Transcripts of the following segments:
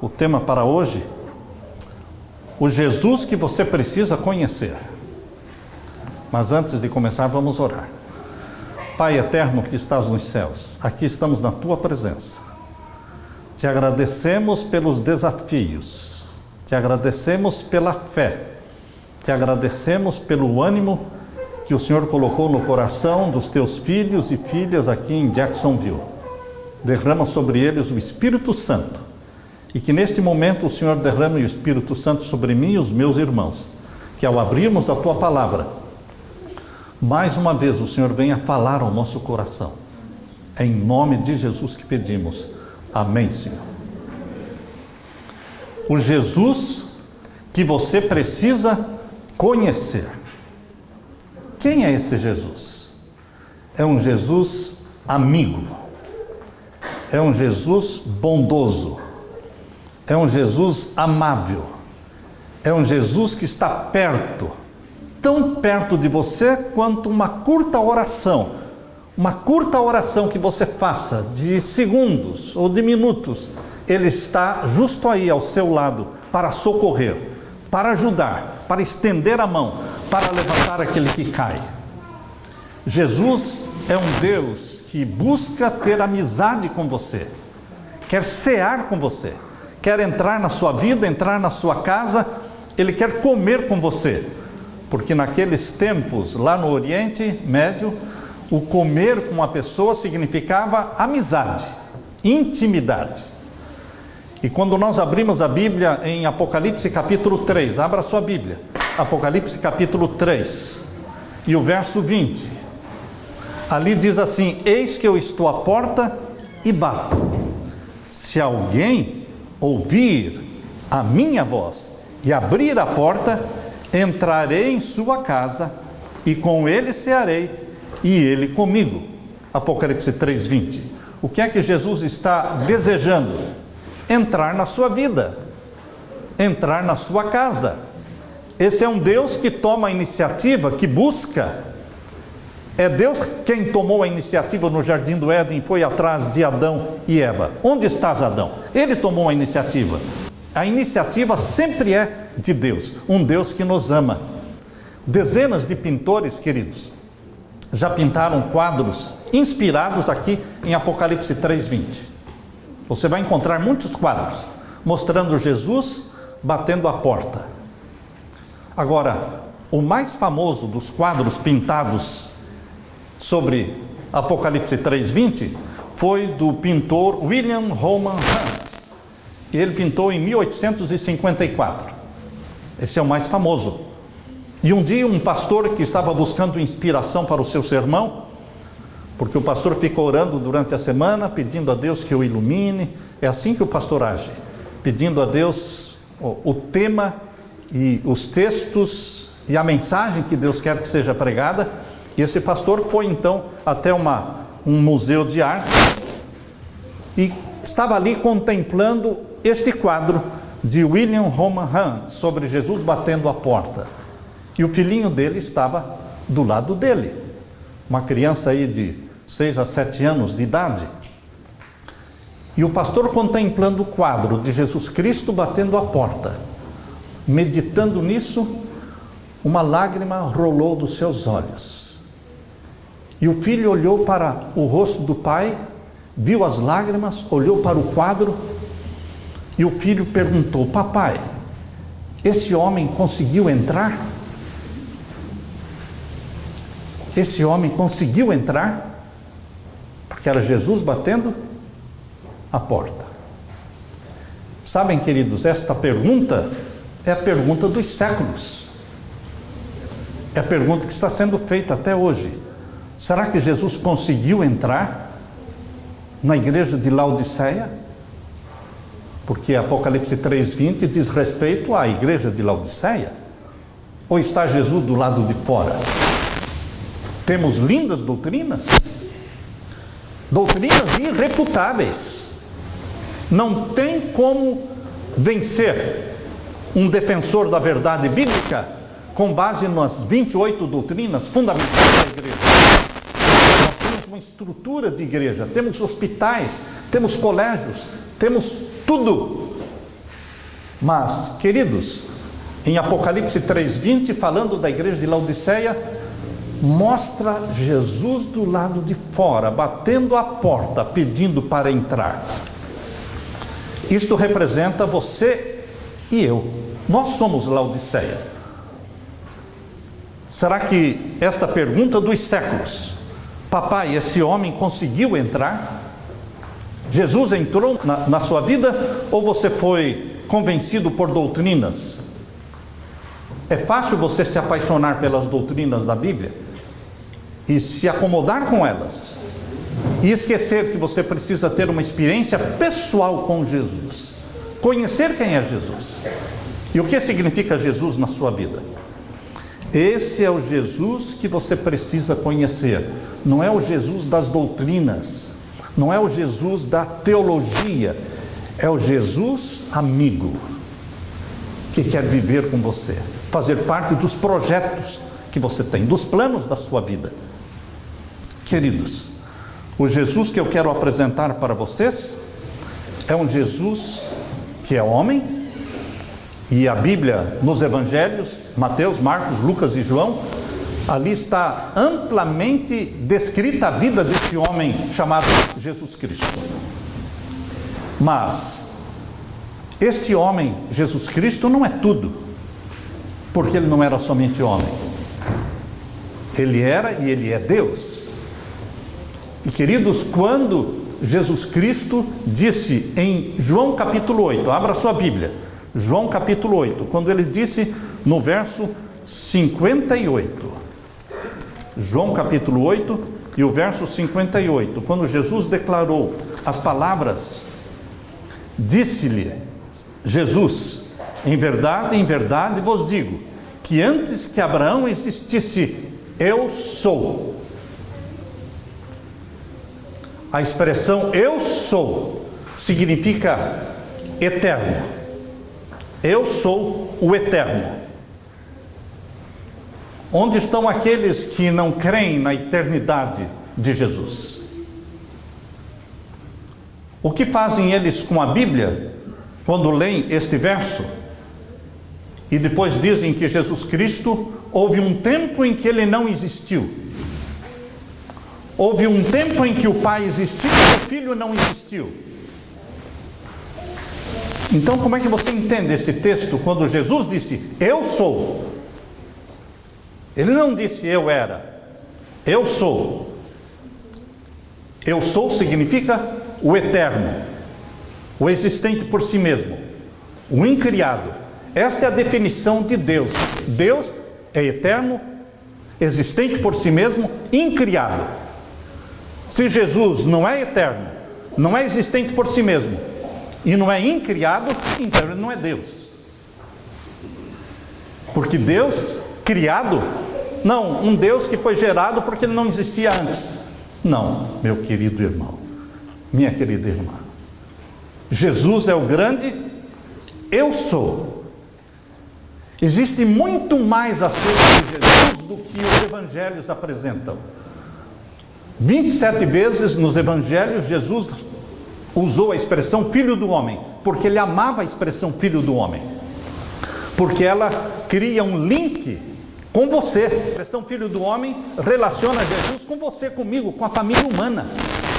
O tema para hoje, o Jesus que você precisa conhecer. Mas antes de começar, vamos orar. Pai eterno que estás nos céus, aqui estamos na Tua presença. Te agradecemos pelos desafios, te agradecemos pela fé, te agradecemos pelo ânimo que o Senhor colocou no coração dos Teus filhos e filhas aqui em Jacksonville. Derrama sobre eles o Espírito Santo. E que neste momento o Senhor derrame o Espírito Santo sobre mim e os meus irmãos, que ao abrirmos a Tua palavra, mais uma vez o Senhor venha falar ao nosso coração. É em nome de Jesus que pedimos. Amém, Senhor. O Jesus que você precisa conhecer. Quem é esse Jesus? É um Jesus amigo. É um Jesus bondoso. É um Jesus amável, é um Jesus que está perto, tão perto de você quanto uma curta oração que você faça de segundos ou de minutos, Ele está justo aí ao seu lado para socorrer, para ajudar, para estender a mão, para levantar aquele que cai. Jesus é um Deus que busca ter amizade com você, quer cear com você, quer entrar na sua vida, entrar na sua casa, Ele quer comer com você. Porque naqueles tempos, lá no Oriente Médio, o comer com uma pessoa significava amizade, intimidade. E quando nós abrimos a Bíblia em Apocalipse capítulo 3, abra a sua Bíblia, Apocalipse capítulo 3, e o verso 20, ali diz assim: eis que eu estou à porta e bato. Se alguém ouvir a minha voz e abrir a porta, entrarei em sua casa e com ele cearei e ele comigo. Apocalipse 3:20. O que é que Jesus está desejando? Entrar na sua vida, entrar na sua casa. Esse é um Deus que toma a iniciativa, que busca. É Deus quem tomou a iniciativa no Jardim do Éden e foi atrás de Adão e Eva. Onde estás, Adão? Ele tomou a iniciativa. A iniciativa sempre é de Deus, um Deus que nos ama. Dezenas de pintores, queridos, já pintaram quadros inspirados aqui em Apocalipse 3:20. Você vai encontrar muitos quadros mostrando Jesus batendo a porta. Agora, o mais famoso dos quadros pintados sobre Apocalipse 3:20 foi do pintor William Roman Hunt. Ele pintou em 1854. Esse é o mais famoso. E um dia um pastor que estava buscando inspiração para o seu sermão, porque o pastor fica orando durante a semana, pedindo a Deus que o ilumine, é assim que o pastor age, pedindo a Deus o tema e os textos e a mensagem que Deus quer que seja pregada. E esse pastor foi então até um museu de arte e estava ali contemplando este quadro de William Roman Hunt sobre Jesus batendo a porta. E o filhinho dele estava do lado dele, uma criança aí de 6 a 7 anos de idade. E o pastor contemplando o quadro de Jesus Cristo batendo a porta, meditando nisso, uma lágrima rolou dos seus olhos. E o filho olhou para o rosto do pai, viu as lágrimas, olhou para o quadro, e o filho perguntou: papai, esse homem conseguiu entrar? Esse homem conseguiu entrar? Porque era Jesus batendo a porta. Sabem, queridos, esta pergunta é a pergunta dos séculos. É a pergunta que está sendo feita até hoje. Será que Jesus conseguiu entrar na igreja de Laodiceia? Porque Apocalipse 3:20 diz respeito à igreja de Laodiceia. Ou está Jesus do lado de fora? Temos lindas doutrinas, doutrinas irrefutáveis. Não tem como vencer um defensor da verdade bíblica com base nas 28 doutrinas fundamentais da igreja. Nós temos uma estrutura de igreja, temos hospitais, temos colégios, temos tudo Mas, queridos, em Apocalipse 3:20, falando da igreja de Laodiceia, mostra Jesus do lado de fora, batendo a porta, pedindo para entrar. Isto representa você e eu. Nós somos Laodiceia. Será que esta pergunta dos séculos, papai, esse homem conseguiu entrar? Jesus entrou na sua vida, ou você foi convencido por doutrinas? É fácil você se apaixonar pelas doutrinas da Bíblia e se acomodar com elas e esquecer que você precisa ter uma experiência pessoal com Jesus, conhecer quem é Jesus e o que significa Jesus na sua vida. Esse é o Jesus que você precisa conhecer, não é o Jesus das doutrinas, não é o Jesus da teologia, é o Jesus amigo, que quer viver com você, fazer parte dos projetos que você tem, dos planos da sua vida. Queridos, o Jesus que eu quero apresentar para vocês é um Jesus que é homem, e a Bíblia nos Evangelhos, Mateus, Marcos, Lucas e João, ali está amplamente descrita a vida desse homem chamado Jesus Cristo. Mas este homem, Jesus Cristo, não é tudo, porque ele não era somente homem. Ele era e ele é Deus. E queridos, quando Jesus Cristo disse em João capítulo 8, abra sua Bíblia, João capítulo 8, quando ele disse no verso 58, João capítulo 8 e o verso 58, quando Jesus declarou as palavras, disse-lhe Jesus, em verdade vos digo, que antes que Abraão existisse, eu sou. A expressão eu sou significa eterno. Eu sou o eterno. Onde estão aqueles que não creem na eternidade de Jesus? O que fazem eles com a Bíblia quando leem este verso? E depois dizem que Jesus Cristo, houve um tempo em que ele não existiu. Houve um tempo em que o Pai existiu e o Filho não existiu. Então, como é que você entende esse texto quando Jesus disse, eu sou? Ele não disse eu era, eu sou. Eu sou significa o eterno, o existente por si mesmo, o incriado. Esta é a definição de Deus. Deus é eterno, existente por si mesmo, incriado. Se Jesus não é eterno, não é existente por si mesmo e não é incriado, então ele não é Deus. Porque Deus criado, não, um Deus que foi gerado porque ele não existia antes. Não, meu querido irmão, minha querida irmã, Jesus é o grande eu sou. Existe muito mais acerca de Jesus do que os evangelhos apresentam. 27 vezes nos evangelhos Jesus usou a expressão filho do homem, porque ele amava a expressão filho do homem, porque ela cria um link com você. A expressão filho do homem relaciona Jesus com você, comigo, com a família humana.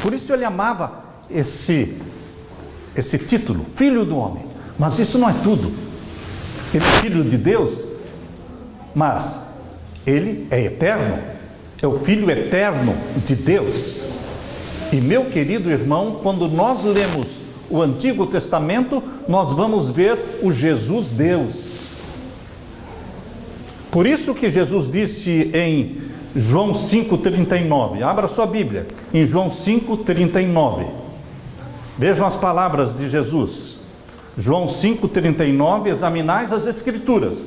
Por isso ele amava esse título, filho do homem. Mas isso não é tudo. Ele é filho de Deus, mas ele é eterno, é o filho eterno de Deus. E meu querido irmão, quando nós lemos o Antigo Testamento, nós vamos ver o Jesus Deus. Por isso que Jesus disse em João 5,39, abra sua Bíblia, em João 5,39, vejam as palavras de Jesus. João 5,39, examinais as Escrituras,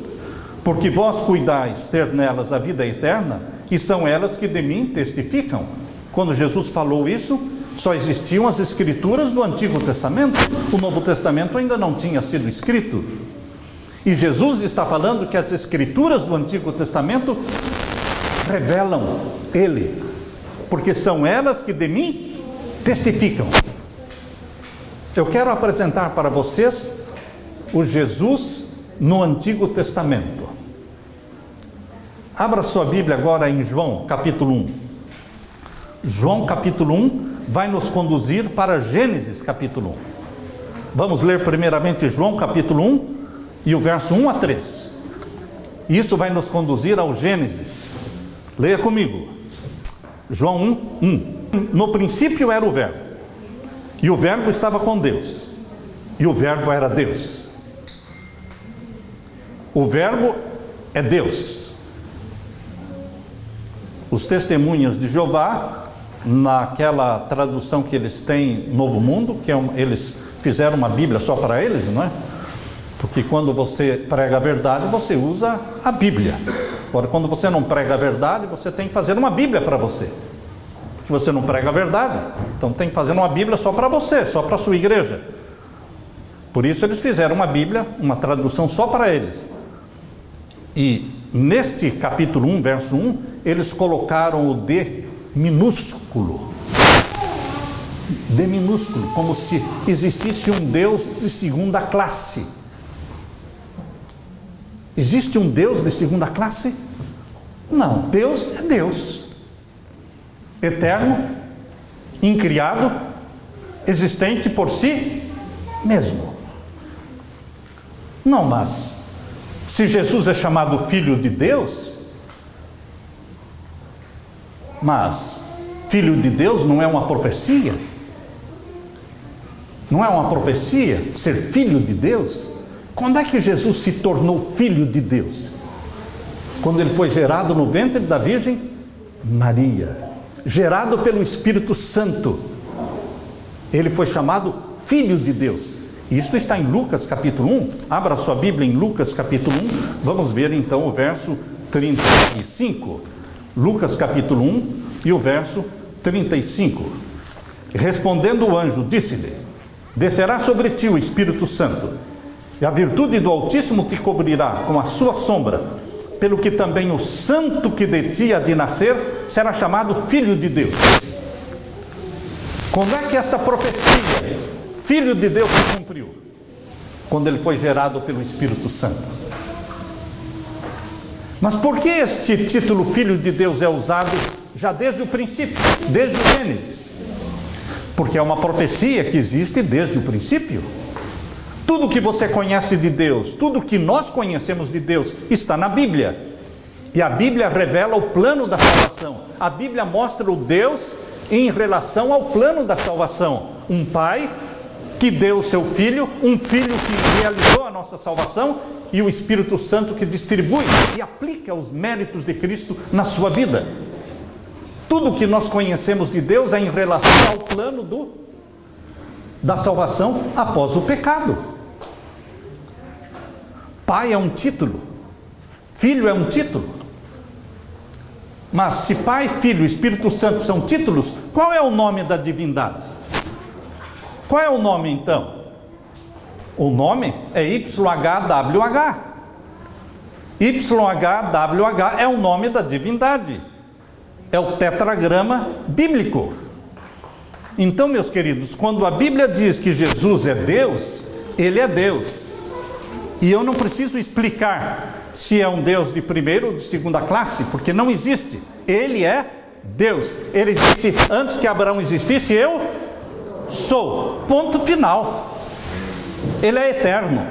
porque vós cuidais ter nelas a vida eterna, e são elas que de mim testificam. Quando Jesus falou isso, só existiam as Escrituras do Antigo Testamento, o Novo Testamento ainda não tinha sido escrito. E Jesus está falando que as Escrituras do Antigo Testamento revelam Ele, porque são elas que de mim testificam. Eu quero apresentar para vocês o Jesus no Antigo Testamento. Abra sua Bíblia agora em João, capítulo 1. João, capítulo 1, vai nos conduzir para Gênesis, capítulo 1. Vamos ler primeiramente João, capítulo 1, e o verso 1 a 3. Isso vai nos conduzir ao Gênesis. Leia comigo. João 1, 1. No princípio era o Verbo, e o Verbo estava com Deus, e o Verbo era Deus. O Verbo é Deus. Os testemunhas de Jeová, naquela tradução que eles têm, Novo Mundo, que eles fizeram uma Bíblia só para eles, não é? Porque quando você prega a verdade, você usa a Bíblia. Agora, quando você não prega a verdade, você tem que fazer uma Bíblia para você. Porque você não prega a verdade, então tem que fazer uma Bíblia só para você, só para a sua igreja. Por isso eles fizeram uma Bíblia, uma tradução só para eles. E neste capítulo 1, verso 1, eles colocaram o D minúsculo. D minúsculo, como se existisse um Deus de segunda classe. Existe um Deus de segunda classe? Não, Deus é Deus. Eterno, incriado, existente por si mesmo. Não, mas se Jesus é chamado Filho de Deus, mas Filho de Deus não é uma profecia? Não é uma profecia ser Filho de Deus? Quando é que Jesus se tornou Filho de Deus? Quando ele foi gerado no ventre da Virgem Maria, gerado pelo Espírito Santo, ele foi chamado Filho de Deus. Isso está em Lucas capítulo 1, abra sua Bíblia em Lucas capítulo 1, vamos ver então o verso 35. Lucas capítulo 1 e o verso 35. Respondendo o anjo, disse-lhe: descerá sobre ti o Espírito Santo, e a virtude do Altíssimo te cobrirá com a sua sombra, pelo que também o santo que de ti há de nascer será chamado Filho de Deus. Quando é que esta profecia, Filho de Deus, se cumpriu? Quando ele foi gerado pelo Espírito Santo. Mas por que este título Filho de Deus é usado já desde o princípio, desde o Gênesis? Porque é uma profecia que existe desde o princípio. Tudo que você conhece de Deus, tudo que nós conhecemos de Deus está na Bíblia. E a Bíblia revela o plano da salvação. A Bíblia mostra o Deus em relação ao plano da salvação. Um pai que deu o seu filho, um filho que realizou a nossa salvação, e o Espírito Santo que distribui e aplica os méritos de Cristo na sua vida. Tudo que nós conhecemos de Deus é em relação ao plano da salvação após o pecado. Pai é um título, Filho é um título. Mas se Pai, Filho e Espírito Santo são títulos, qual é o nome da divindade? Qual é o nome então? O nome é YHWH. YHWH é o nome da divindade. É o tetragrama bíblico. Então, meus queridos, quando a Bíblia diz que Jesus é Deus, Ele é Deus. E eu não preciso explicar se é um Deus de primeira ou de segunda classe, porque não existe. Ele é Deus. Ele disse, antes que Abraão existisse, eu sou. Ponto final. Ele é eterno.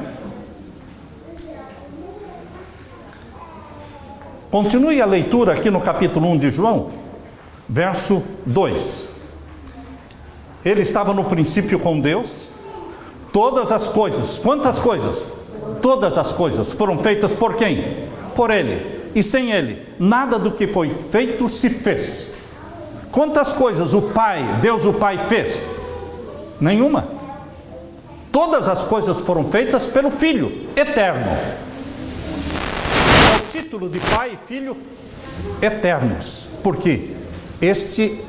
Continue a leitura aqui no capítulo 1 de João, verso 2. Ele estava no princípio com Deus. Todas as coisas, quantas coisas? Todas as coisas foram feitas por quem? Por Ele. E sem Ele, nada do que foi feito se fez. Quantas coisas o Pai, Deus o Pai fez? Nenhuma. Todas as coisas foram feitas pelo Filho, eterno. É o título de Pai e Filho eternos. Por quê? Este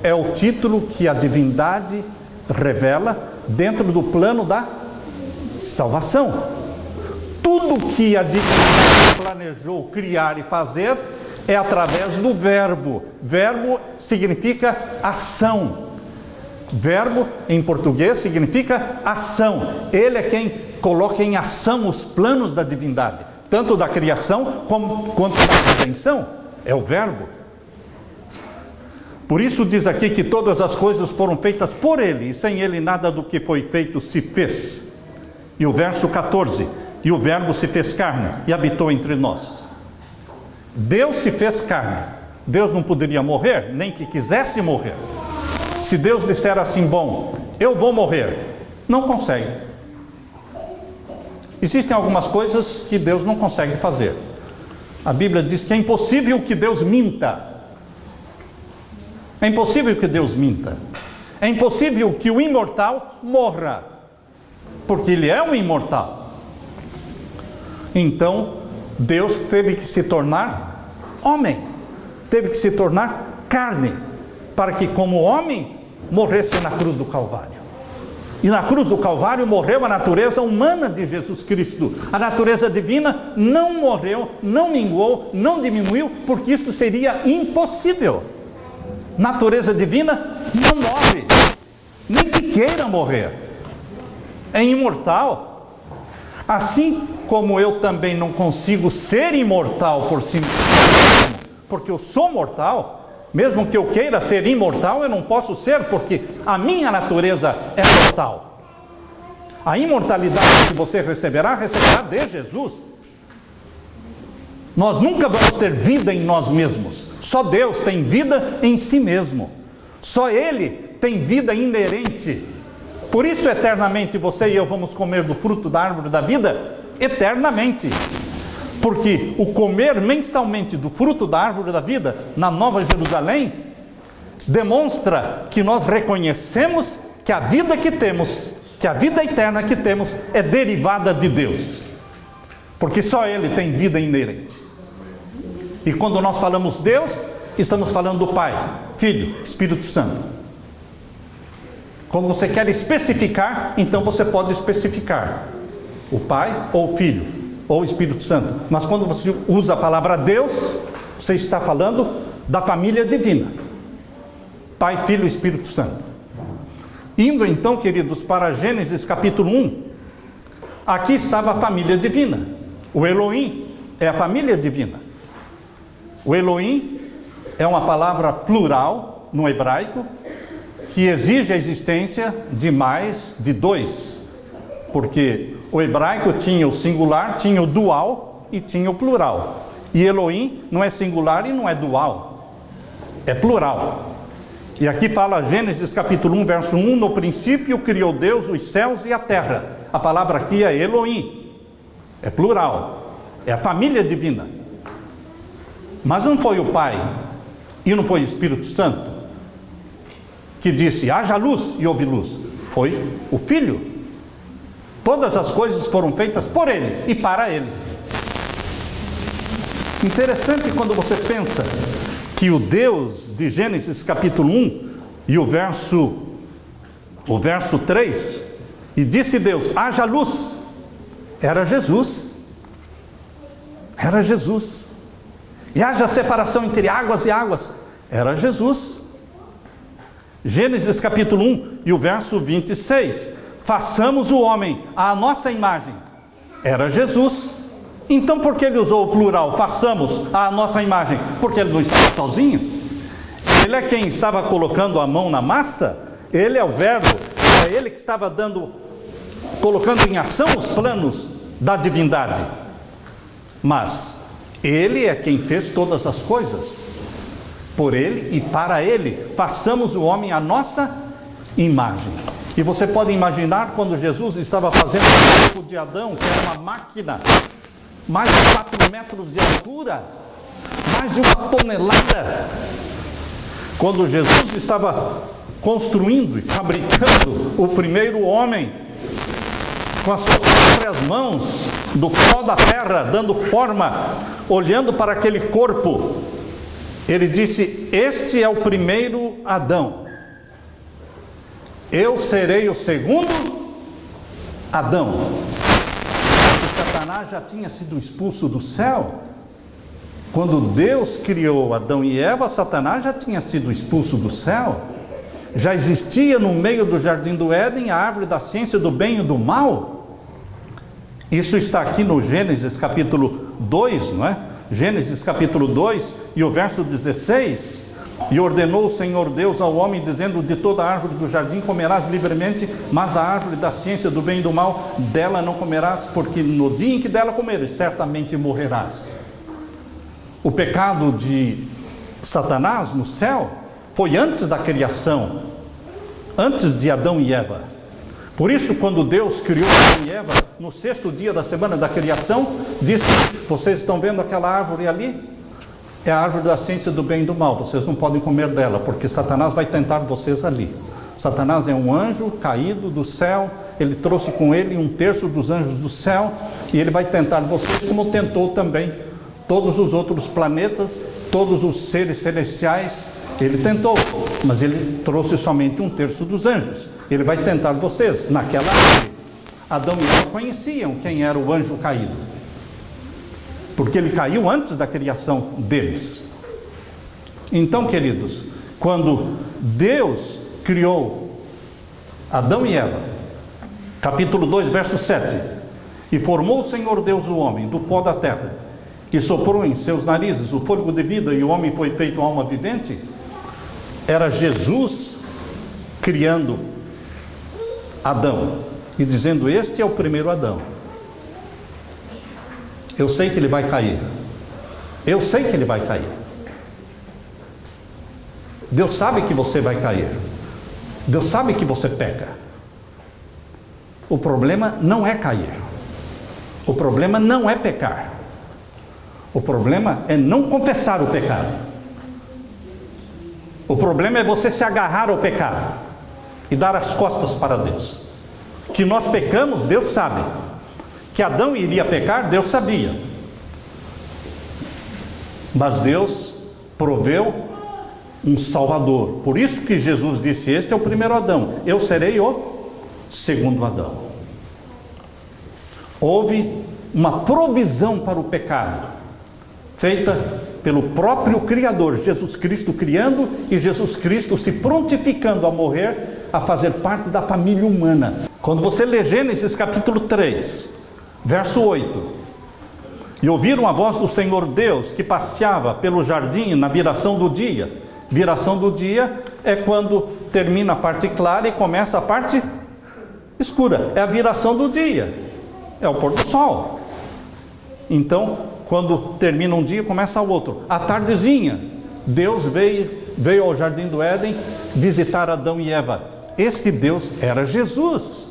é o título que a divindade revela dentro do plano da salvação. Tudo que a divindade planejou criar e fazer é através do verbo. Verbo significa ação. Verbo, em português, significa ação. Ele é quem coloca em ação os planos da divindade, tanto da criação quanto da redenção. É o Verbo. Por isso diz aqui que todas as coisas foram feitas por Ele, e sem Ele nada do que foi feito se fez. E o verso 14, e o Verbo se fez carne e habitou entre nós. Deus se fez carne. Deus não poderia morrer, nem que quisesse morrer. Se Deus disser assim, bom, eu vou morrer, não consegue. Existem algumas coisas que Deus não consegue fazer. A Bíblia diz que é impossível que Deus minta. É impossível que Deus minta. É impossível que o imortal morra, porque Ele é um imortal. Então, Deus teve que se tornar homem, teve que se tornar carne, para que como homem morresse na cruz do Calvário. E na cruz do Calvário morreu a natureza humana de Jesus Cristo. A natureza divina não morreu, não minguou, não diminuiu, porque isso seria impossível. Natureza divina não morre, nem que queira morrer. É imortal. Assim como eu também não consigo ser imortal por si mesmo, porque eu sou mortal. Mesmo que eu queira ser imortal, eu não posso ser, porque a minha natureza é mortal. A imortalidade que você receberá de Jesus. Nós nunca vamos ter vida em nós mesmos. Só Deus tem vida em si mesmo. Só Ele tem vida inerente. Por isso, eternamente, você e eu vamos comer do fruto da árvore da vida, eternamente. Porque o comer mensalmente do fruto da árvore da vida, na Nova Jerusalém, demonstra que nós reconhecemos que a vida que temos, que a vida eterna que temos, é derivada de Deus. Porque só Ele tem vida inerente. E quando nós falamos Deus, estamos falando do Pai, Filho, Espírito Santo. Quando você quer especificar, então você pode especificar o Pai ou o Filho, ou o Espírito Santo. Mas quando você usa a palavra Deus, você está falando da família divina. Pai, Filho e Espírito Santo. Indo então, queridos, para Gênesis capítulo 1, aqui estava a família divina. O Elohim é a família divina. O Elohim é uma palavra plural no hebraico, que exige a existência de mais de dois, porque o hebraico tinha o singular, tinha o dual e tinha o plural. E Elohim não é singular e não é dual, é plural. E aqui fala Gênesis capítulo 1, verso 1, no princípio criou Deus os céus e a terra. A palavra aqui é Elohim, é plural, é a família divina. Mas não foi o Pai e não foi o Espírito Santo que disse, haja luz e houve luz. Foi o Filho. Todas as coisas foram feitas por Ele e para Ele. Interessante quando você pensa que o Deus de Gênesis capítulo 1 e o verso 3, e disse Deus, haja luz, era Jesus. Era Jesus. E haja separação entre águas e águas, era Jesus. Gênesis capítulo 1 e o verso 26, façamos o homem à nossa imagem, era Jesus. Então por que ele usou o plural, façamos à nossa imagem? Porque ele não estava sozinho. Ele é quem estava colocando a mão na massa, ele é o verbo, é ele que estava colocando em ação os planos da divindade. Mas ele é quem fez todas as coisas. Por ele e para ele, façamos o homem à nossa imagem. E você pode imaginar quando Jesus estava fazendo o corpo de Adão, que era uma máquina, mais de 4 metros de altura, mais de 1 tonelada. Quando Jesus estava construindo e fabricando o primeiro homem, com as suas próprias mãos, do pó da terra, dando forma, olhando para aquele corpo, ele disse, este é o primeiro Adão, eu serei o segundo Adão. O Satanás já tinha sido expulso do céu. Quando Deus criou Adão e Eva, Satanás já tinha sido expulso do céu. Já existia no meio do jardim do Éden a árvore da ciência do bem e do mal? Isso está aqui no Gênesis capítulo 2, não é? Gênesis capítulo 2 e o verso 16. E ordenou o Senhor Deus ao homem, dizendo: de toda a árvore do jardim comerás livremente, mas da árvore da ciência do bem e do mal, dela não comerás, porque no dia em que dela comeres, certamente morrerás. O pecado de Satanás no céu foi antes da criação, antes de Adão e Eva. Por isso, quando Deus criou Adão e Eva, no 6º dia da semana da criação, disse: vocês estão vendo aquela árvore ali? É a árvore da ciência do bem e do mal, vocês não podem comer dela, porque Satanás vai tentar vocês ali. Satanás é um anjo caído do céu, ele trouxe com ele 1/3 dos anjos do céu, e ele vai tentar vocês como tentou também todos os outros planetas, todos os seres celestiais. Ele tentou, mas ele trouxe somente 1/3 dos anjos. Ele vai tentar vocês naquela árvore. Adão e Eva conheciam quem era o anjo caído, porque ele caiu antes da criação deles. Então, queridos, quando Deus criou Adão e Eva, capítulo 2, verso 7, e formou o Senhor Deus o homem do pó da terra, e soprou em seus narizes o fôlego de vida, e o homem foi feito alma vivente, era Jesus criando Adão, e dizendo: este é o primeiro Adão. Eu sei que ele vai cair. Eu sei que ele vai cair. Deus sabe que você vai cair. Deus sabe que você peca. O problema não é cair. O problema não é pecar. O problema é não confessar o pecado. O problema é você se agarrar ao pecado e dar as costas para Deus. Que nós pecamos, Deus sabe. Que Adão iria pecar, Deus sabia. Mas Deus proveu um Salvador. Por isso que Jesus disse: este é o primeiro Adão, eu serei o segundo Adão. Houve uma provisão para o pecado, feita pelo próprio Criador, Jesus Cristo criando, e Jesus Cristo se prontificando a morrer, a fazer parte da família humana. Quando você lê Gênesis capítulo 3, verso 8: e ouviram a voz do Senhor Deus que passeava pelo jardim na viração do dia. Viração do dia é quando termina a parte clara e começa a parte escura. É a viração do dia, é o pôr do sol. Então, quando termina um dia, começa o outro. À tardezinha, Deus veio ao jardim do Éden visitar Adão e Eva. Este Deus era Jesus.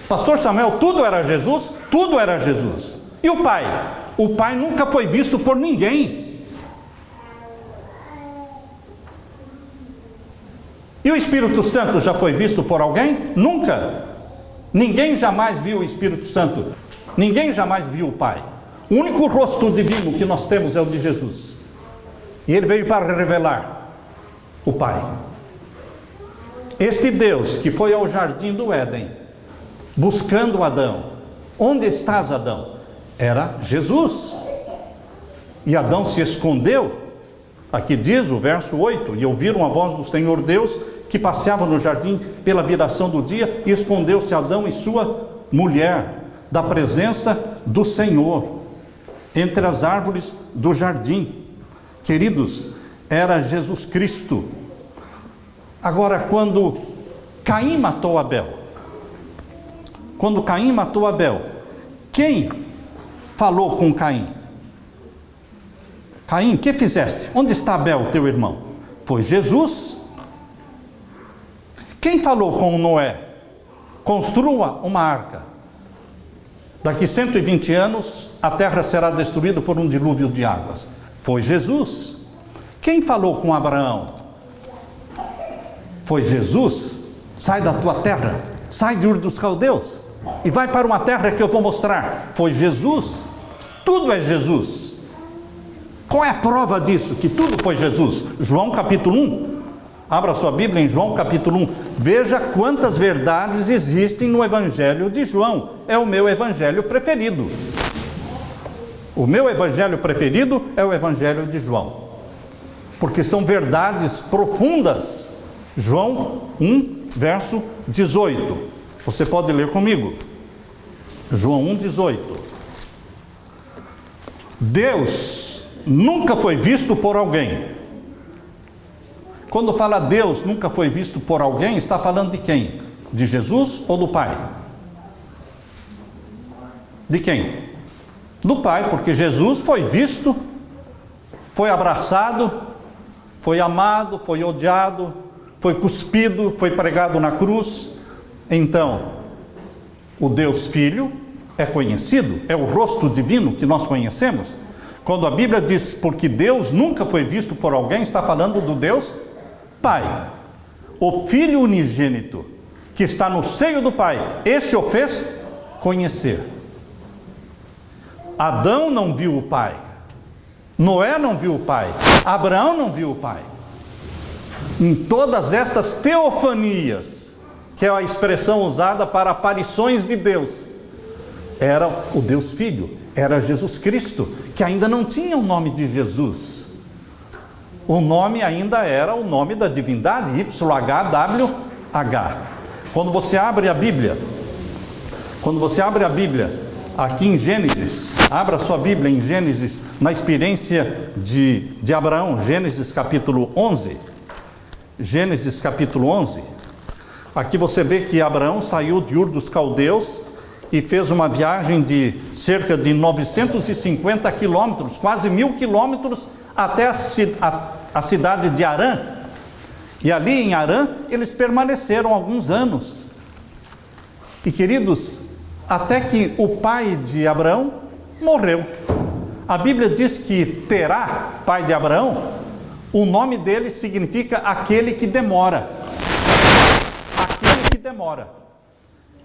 Pastor Samuel, tudo era Jesus? Tudo era Jesus. E o Pai? O Pai nunca foi visto por ninguém. E o Espírito Santo já foi visto por alguém? Nunca. Ninguém jamais viu o Espírito Santo. Ninguém jamais viu o Pai. O único rosto divino que nós temos é o de Jesus. E ele veio para revelar o Pai. Este Deus que foi ao jardim do Éden buscando Adão. Onde estás, Adão? Era Jesus. E Adão se escondeu. Aqui diz o verso 8: e ouviram a voz do Senhor Deus que passeava no jardim pela viração do dia, e escondeu-se Adão e sua mulher da presença do Senhor entre as árvores do jardim. Queridos, era Jesus Cristo. Agora, quando Caim matou Abel, quem falou com Caim? Caim, que fizeste? Onde está Abel, teu irmão? Foi Jesus. Quem falou com Noé? Construa uma arca. Daqui 120 anos, a terra será destruída por um dilúvio de águas. Foi Jesus. Quem falou com Abraão? Foi Jesus. Sai da tua terra, sai de Ur dos Caldeus e vai para uma terra que eu vou mostrar. Foi Jesus. Tudo é Jesus. Qual é a prova disso? Que tudo foi Jesus. João capítulo 1. Abra sua Bíblia em João capítulo 1. Veja quantas verdades existem no Evangelho de João. É o meu evangelho preferido. O meu evangelho preferido é o Evangelho de João. porque são verdades profundas. João 1, verso 18. Você pode ler comigo. João 1, 18. Deus nunca foi visto por alguém. Quando fala Deus nunca foi visto por alguém, está falando de quem? De Jesus ou do Pai? De quem? Do Pai, porque Jesus foi visto, foi abraçado, foi amado, foi odiado, foi cuspido, foi pregado na cruz. Então, o Deus Filho é conhecido, é o rosto divino que nós conhecemos. Quando a Bíblia diz, porque Deus nunca foi visto por alguém, está falando do Deus Pai. O Filho unigênito, que está no seio do Pai, esse o fez conhecer. Adão não viu o Pai, Noé não viu o Pai, Abraão não viu o Pai. Em todas estas teofanias, que é a expressão usada para aparições de Deus, era o Deus Filho, era Jesus Cristo, que ainda não tinha o nome de Jesus. O nome ainda era o nome da divindade, YHWH. Quando você abre a Bíblia, aqui em Gênesis, abra sua Bíblia em Gênesis, na experiência de Abraão, Gênesis capítulo 11. Gênesis capítulo 11. Aqui você vê que Abraão saiu de Ur dos Caldeus e fez uma viagem de cerca de 950 quilômetros, quase 1000 quilômetros, até a cidade de Harã. E ali em Harã, eles permaneceram alguns anos. E queridos, até que o pai de Abraão morreu. A Bíblia diz que Terá, pai de Abraão, o nome dele significa aquele que demora. Aquele que demora.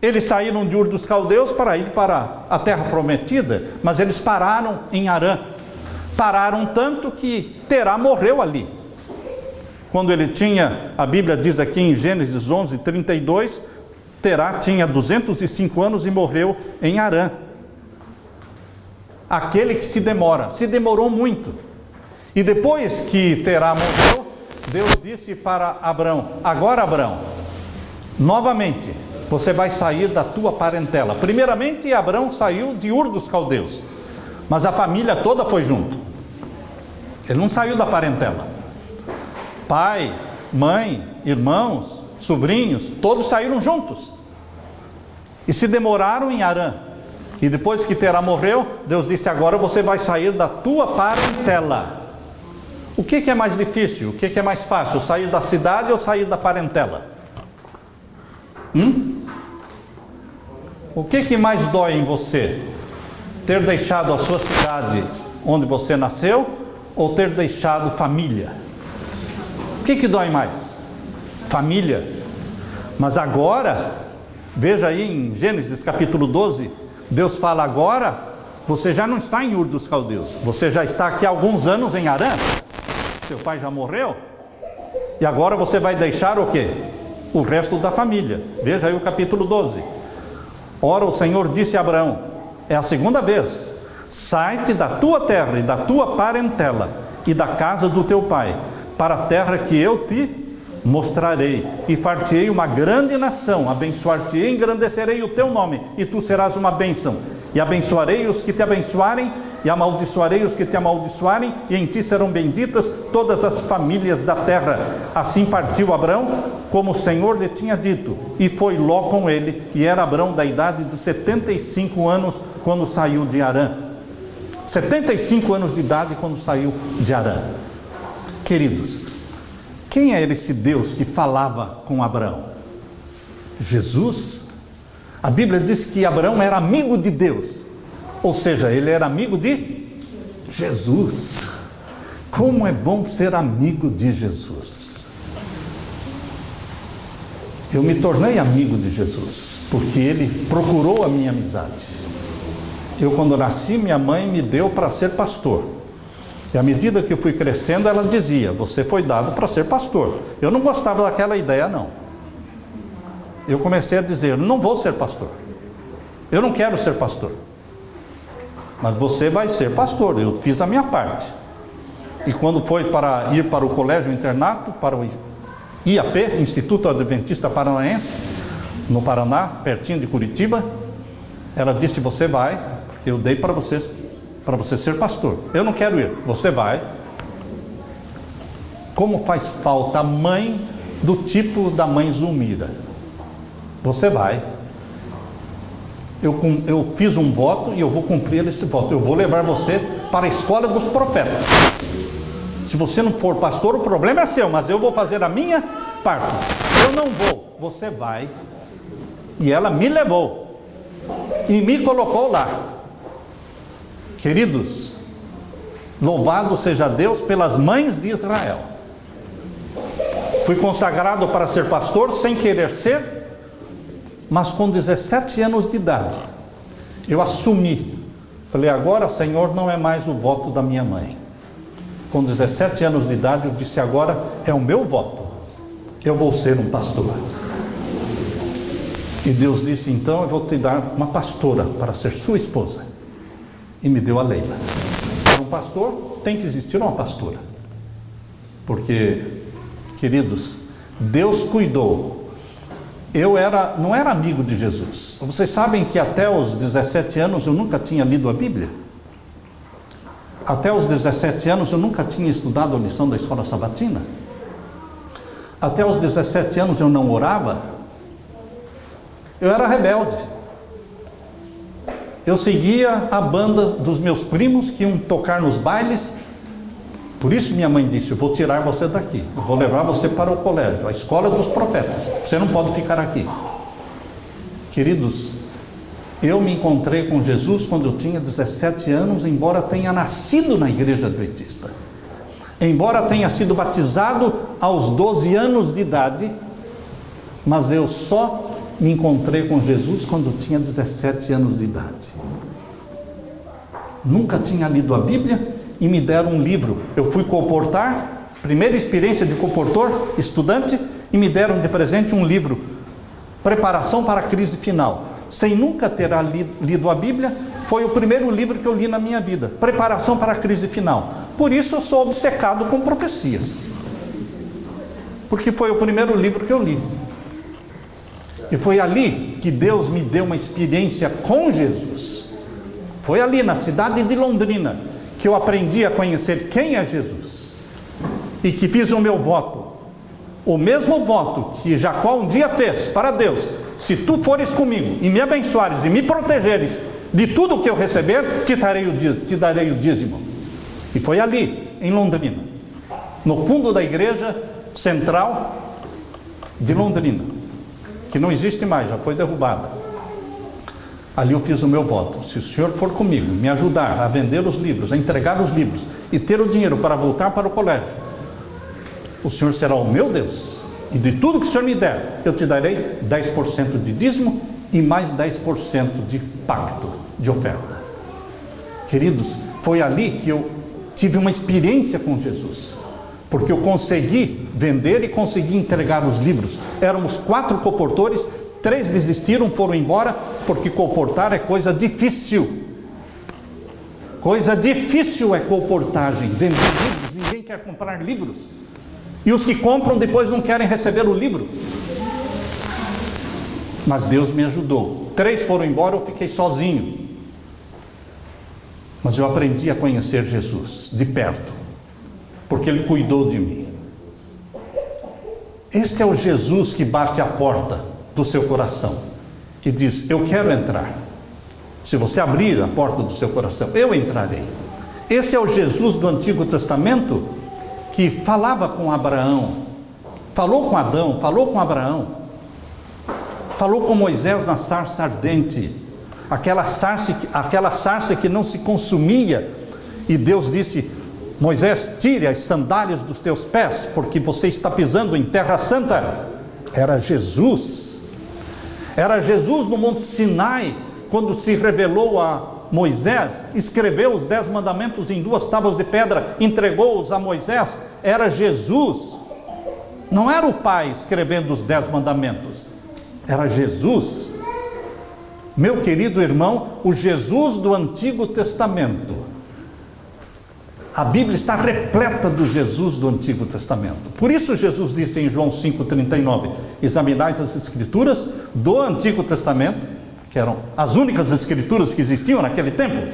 Eles saíram de Ur dos Caldeus para ir para a terra prometida, mas eles pararam em Harã. Pararam tanto que Terá morreu ali. Quando ele tinha, a Bíblia diz aqui em Gênesis 11, 32, Terá tinha 205 anos e morreu em Harã. Aquele que se demorou muito. E depois que Terá morreu, Deus disse para Abraão, agora Abraão, novamente, você vai sair da tua parentela. Primeiramente, Abraão saiu de Ur dos Caldeus, mas a família toda foi junto. Ele não saiu da parentela. Pai, mãe, irmãos, sobrinhos, todos saíram juntos. E se demoraram em Harã. E depois que Terá morreu, Deus disse, agora você vai sair da tua parentela. O que é mais difícil? O que é mais fácil? Sair da cidade ou sair da parentela? O que mais dói em você? Ter deixado a sua cidade onde você nasceu ou ter deixado família? O que dói mais? Família. Mas agora, veja aí em Gênesis capítulo 12, Deus fala agora, você já não está em Ur dos Caldeus, você já está aqui há alguns anos em Harã, seu pai já morreu, e agora você vai deixar o quê? O resto da família. Veja aí o capítulo 12. Ora, o Senhor disse a Abraão, é a segunda vez, sai-te da tua terra e da tua parentela e da casa do teu pai, para a terra que eu te mostrarei, e far-te-ei uma grande nação, abençoar-te-ei e engrandecerei o teu nome, e tu serás uma bênção, e abençoarei os que te abençoarem, e amaldiçoarei os que te amaldiçoarem, e em ti serão benditas todas as famílias da terra. Assim partiu Abrão, como o Senhor lhe tinha dito, e foi Ló com ele, e era Abrão da idade de 75 anos, quando saiu de Harã. 75 anos de idade quando saiu de Harã. Queridos, quem era esse Deus que falava com Abraão? Jesus. A Bíblia diz que Abraão era amigo de Deus, ou seja, ele era amigo de Jesus. Como é bom ser amigo de Jesus. Eu me tornei amigo de Jesus, porque ele procurou a minha amizade. Eu, quando nasci, minha mãe me deu para ser pastor. E à medida que eu fui crescendo, ela dizia, você foi dado para ser pastor. Eu não gostava daquela ideia, não. Eu comecei a dizer, não vou ser pastor. Eu não quero ser pastor. Mas você vai ser pastor, eu fiz a minha parte. E quando foi para ir para o colégio internato, para o IAP, Instituto Adventista Paranaense, no Paraná, pertinho de Curitiba, ela disse: você vai, porque eu dei para você ser pastor. Eu não quero ir, você vai. Como faz falta a mãe do tipo da mãe Zulmira. Você vai. Eu fiz um voto e eu vou cumprir esse voto. Eu vou levar você para a escola dos profetas. Se você não for pastor, o problema é seu, mas eu vou fazer a minha parte. Eu não vou, você vai. E ela me levou e me colocou lá. Queridos, louvado seja Deus pelas mães de Israel. Fui consagrado para ser pastor sem querer ser, mas com 17 anos de idade eu assumi. Falei: agora, Senhor, não é mais o voto da minha mãe. Com 17 anos de idade eu disse: agora é o meu voto, eu vou ser um pastor. E Deus disse: então eu vou te dar uma pastora para ser sua esposa. E me deu a Leila. Para um pastor tem que existir uma pastora, porque, queridos, Deus cuidou. Eu não era amigo de Jesus. Vocês sabem que até os 17 anos eu nunca tinha lido a Bíblia? Até os 17 anos eu nunca tinha estudado a lição da escola sabatina? Até os 17 anos eu não orava? Eu era rebelde. Eu seguia a banda dos meus primos que iam tocar nos bailes. Por isso minha mãe disse: eu vou tirar você daqui, eu vou levar você para o colégio, a escola dos profetas, você não pode ficar aqui. Queridos, eu me encontrei com Jesus quando eu tinha 17 anos, embora tenha nascido na igreja adventista, embora tenha sido batizado aos 12 anos de idade, mas eu só me encontrei com Jesus quando eu tinha 17 anos de idade. Nunca tinha lido a Bíblia e me deram um livro. Eu fui colportar, primeira experiência de colportor, estudante, e me deram de presente um livro, Preparação para a Crise Final. Sem nunca ter lido a Bíblia, foi o primeiro livro que eu li na minha vida, Preparação para a Crise Final. Por isso eu sou obcecado com profecias, porque foi o primeiro livro que eu li. E foi ali que Deus me deu uma experiência com Jesus. Foi ali na cidade de Londrina que eu aprendi a conhecer quem é Jesus, e que fiz o meu voto, o mesmo voto que Jacó um dia fez para Deus: se tu fores comigo e me abençoares e me protegeres de tudo que eu receber, te darei o dízimo. E foi ali, em Londrina, no fundo da igreja central de Londrina, que não existe mais, já foi derrubada. Ali eu fiz o meu voto: se o Senhor for comigo, me ajudar a vender os livros, a entregar os livros e ter o dinheiro para voltar para o colégio, o Senhor será o meu Deus, e de tudo que o Senhor me der, eu te darei 10% de dízimo e mais 10% de pacto, de oferta. Queridos, foi ali que eu tive uma experiência com Jesus, porque eu consegui vender e consegui entregar os livros. Éramos 4 colportores, 3 desistiram, foram embora, porque colportar é coisa difícil. Coisa difícil é colportagem, vender livros. Ninguém quer comprar livros. E os que compram depois não querem receber o livro. Mas Deus me ajudou. 3 foram embora, eu fiquei sozinho. Mas eu aprendi a conhecer Jesus de perto, porque Ele cuidou de mim. Este é o Jesus que bate à porta do seu coração e diz: eu quero entrar. Se você abrir a porta do seu coração, eu entrarei. Esse é o Jesus do Antigo Testamento que falava com Abraão, falou com Adão, falou com Abraão, falou com Moisés na sarça ardente, aquela sarça que não se consumia, e Deus disse: Moisés, tire as sandálias dos teus pés, porque você está pisando em terra santa. Era Jesus no Monte Sinai, quando se revelou a Moisés, escreveu os 10 mandamentos em 2 tábuas de pedra, entregou-os a Moisés. Era Jesus, não era o Pai escrevendo os 10 mandamentos, era Jesus. Meu querido irmão, o Jesus do Antigo Testamento A Bíblia está repleta do Jesus do Antigo Testamento. Por isso Jesus disse em João 5,39: examinai as Escrituras do Antigo Testamento, que eram as únicas Escrituras que existiam naquele tempo,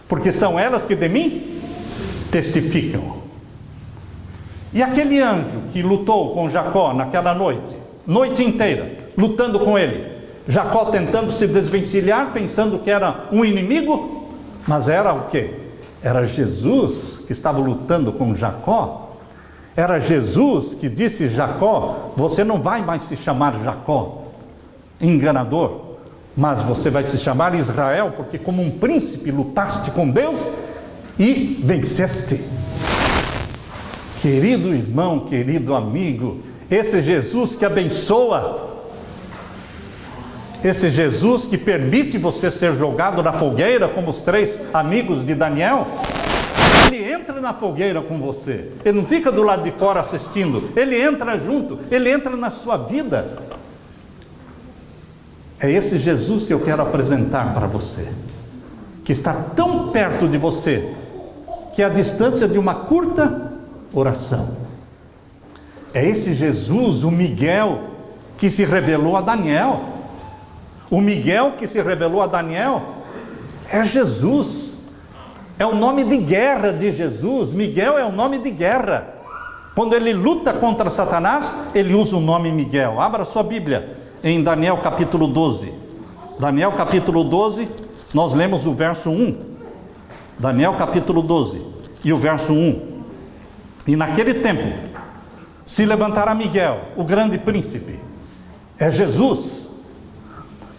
porque são elas que de mim testificam. E aquele anjo que lutou com Jacó naquela noite inteira, lutando com ele, Jacó tentando se desvencilhar, pensando que era um inimigo, mas era o quê? Era Jesus que estava lutando com Jacó. Era Jesus que disse: Jacó, você não vai mais se chamar Jacó, enganador, mas você vai se chamar Israel, porque como um príncipe lutaste com Deus e venceste. Querido irmão, querido amigo, esse Jesus que abençoa, esse Jesus que permite você ser jogado na fogueira, como os 3 amigos de Daniel, ele entra na fogueira com você, ele não fica do lado de fora assistindo, ele entra junto, ele entra na sua vida. É esse Jesus que eu quero apresentar para você, que está tão perto de você, que é a distância de uma curta oração. É esse Jesus, o Miguel, que se revelou a Daniel. O Miguel que se revelou a Daniel é Jesus, é o nome de guerra de Jesus. Miguel é o nome de guerra. Quando ele luta contra Satanás, ele usa o nome Miguel. Abra sua Bíblia em Daniel capítulo 12. Daniel capítulo 12, nós lemos o verso 1. Daniel capítulo 12 e o verso 1. E naquele tempo se levantará Miguel, o grande príncipe. É Jesus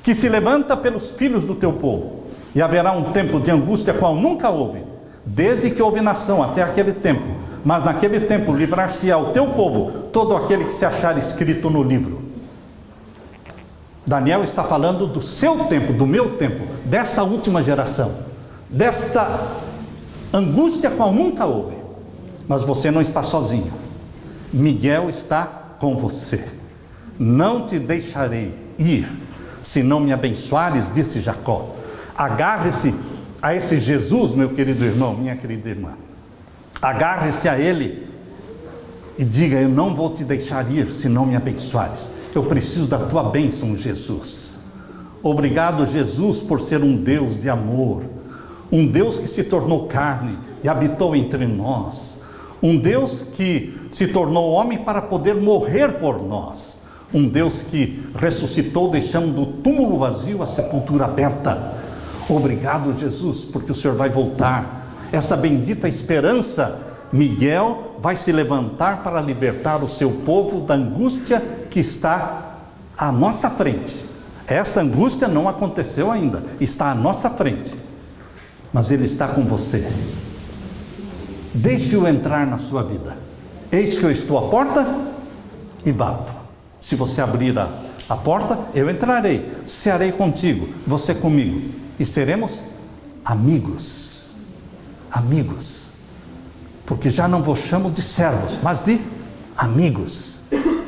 que se levanta pelos filhos do teu povo, e haverá um tempo de angústia qual nunca houve, desde que houve nação até aquele tempo. Mas naquele tempo livrar-se-á o teu povo, todo aquele que se achar escrito no livro. Daniel está falando do seu tempo, do meu tempo, desta última geração, desta angústia qual nunca houve. Mas você não está sozinho. Miguel está com você. Não te deixarei ir, se não me abençoares, disse Jacó. Agarre-se a esse Jesus, meu querido irmão, minha querida irmã. Agarre-se a ele e diga: eu não vou te deixar ir, se não me abençoares. Eu preciso da tua bênção, Jesus. Obrigado, Jesus, por ser um Deus de amor, um Deus que se tornou carne e habitou entre nós, um Deus que se tornou homem para poder morrer por nós, um Deus que ressuscitou, deixando do túmulo vazio a sepultura aberta. Obrigado, Jesus, porque o Senhor vai voltar. Essa bendita esperança, Miguel vai se levantar para libertar o seu povo da angústia que está à nossa frente. Esta angústia não aconteceu ainda, está à nossa frente, mas ele está com você. Deixe-o entrar na sua vida. Eis que eu estou à porta e bato. Se você abrir a porta, eu entrarei, cearei contigo, você comigo, e seremos amigos. Amigos. Porque já não vos chamo de servos, mas de amigos.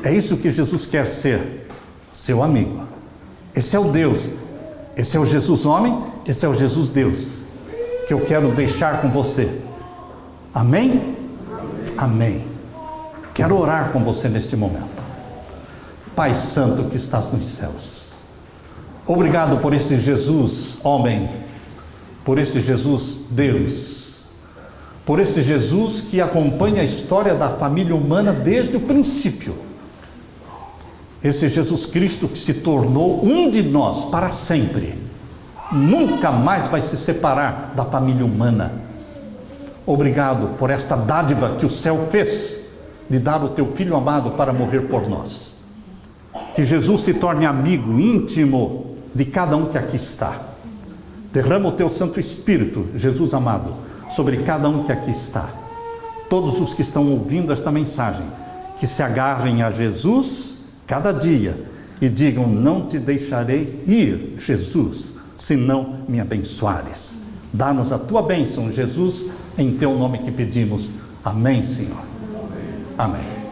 É isso que Jesus quer ser, seu amigo. Esse é o Deus, esse é o Jesus homem, esse é o Jesus Deus, que eu quero deixar com você. Amém? Amém. Quero orar com você neste momento. Pai Santo que estás nos céus, obrigado por esse Jesus homem, por esse Jesus Deus, por esse Jesus que acompanha a história da família humana desde o princípio. Esse Jesus Cristo que se tornou um de nós para sempre, nunca mais vai se separar da família humana. Obrigado por esta dádiva que o céu fez, de dar o teu Filho amado para morrer por nós. Que Jesus se torne amigo íntimo de cada um que aqui está. Derrama o teu Santo Espírito, Jesus amado, sobre cada um que aqui está. Todos os que estão ouvindo esta mensagem, que se agarrem a Jesus cada dia e digam: não te deixarei ir, Jesus, se não me abençoares. Dá-nos a tua bênção, Jesus, em teu nome que pedimos. Amém, Senhor. Amém.